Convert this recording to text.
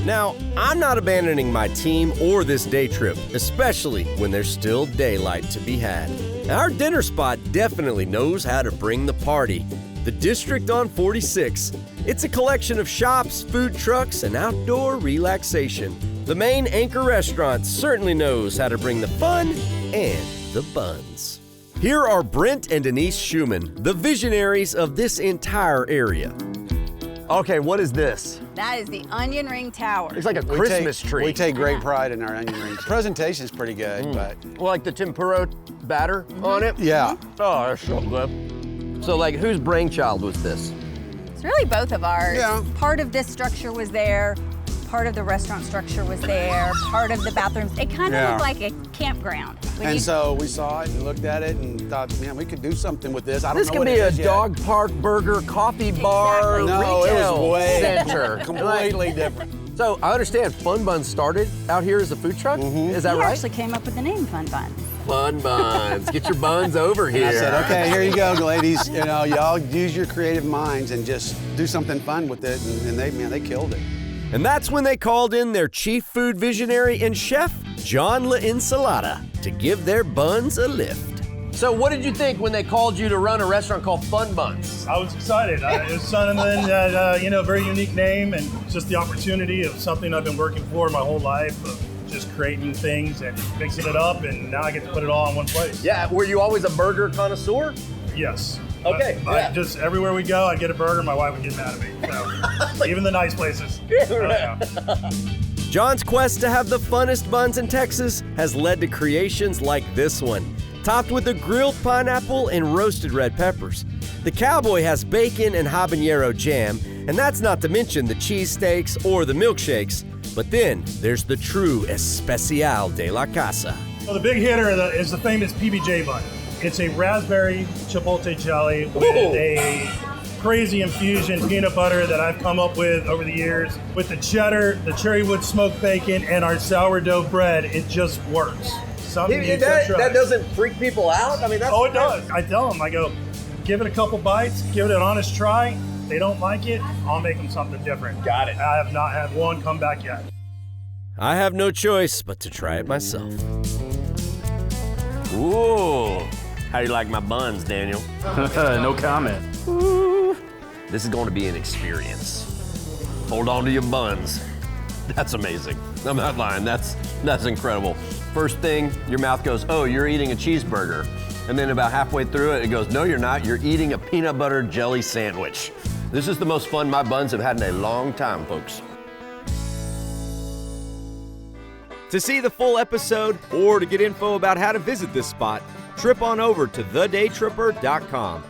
Now, I'm not abandoning my team or this day trip, especially when there's still daylight to be had. Our dinner spot definitely knows how to bring the party. The District on 46. It's a collection of shops, food trucks, and outdoor relaxation. The main anchor restaurant certainly knows how to bring the fun and the buns. Here are Brent and Denise Schumann, the visionaries of this entire area. Okay, what is this? That is the onion ring tower. It's like a Christmas tree. We take great pride in our onion rings. The presentation's pretty good, but... Well, like the tempura batter on it? Yeah. Oh, that's so good. So, like, whose brainchild was this? It's really both of ours. Yeah. Part of this structure was there, part of the restaurant structure was there, part of the bathrooms. It kind of looked like a campground. So we saw it and looked at it and thought, man, we could do something with this. I don't This know could what be it a is yet. dog park, burger, coffee bar, Exactly. No, it retail was way center. completely different. So I understand Fun Buns started out here as a food truck. Is that We right? actually came up with the name Fun Buns. Fun Buns. Get your buns over here. I said, okay, here you go, ladies. You know, y'all use your creative minds and just do something fun with it. And they killed it. And that's when they called in their chief food visionary and chef, John La Ensalada, to give their buns a lift. So what did you think when they called you to run a restaurant called Fun Buns? I was excited. It was something that, very unique name and just the opportunity of something I've been working for my whole life, of just creating things and mixing it up, and now I get to put it all in one place. Yeah, were you always a burger connoisseur? Yes. Okay, I just everywhere we go, I get a burger, my wife would get mad at me. So, even the nice places. Yeah. John's quest to have the funnest buns in Texas has led to creations like this one, topped with a grilled pineapple and roasted red peppers. The Cowboy has bacon and habanero jam, and that's not to mention the cheesesteaks or the milkshakes. But then there's the true especial de la casa. So the big hitter is the famous PBJ bun. It's a raspberry chipotle jelly with a crazy infusion peanut butter that I've come up with over the years. With the cheddar, the cherry wood smoked bacon, and our sourdough bread, it just works. Something you can try. That doesn't freak people out? I mean, that's... Oh, it does. I tell them, I go, give it a couple bites, give it an honest try. If they don't like it, I'll make them something different. Got it. I have not had one come back yet. I have no choice but to try it myself. Ooh, how do you like my buns, Daniel? No comment. Ooh. This is going to be an experience. Hold on to your buns. That's amazing. I'm not lying, that's incredible. First thing, your mouth goes, oh, you're eating a cheeseburger. And then about halfway through it, it goes, no, you're not, you're eating a peanut butter jelly sandwich. This is the most fun my buns have had in a long time, folks. To see the full episode or to get info about how to visit this spot, trip on over to thedaytripper.com.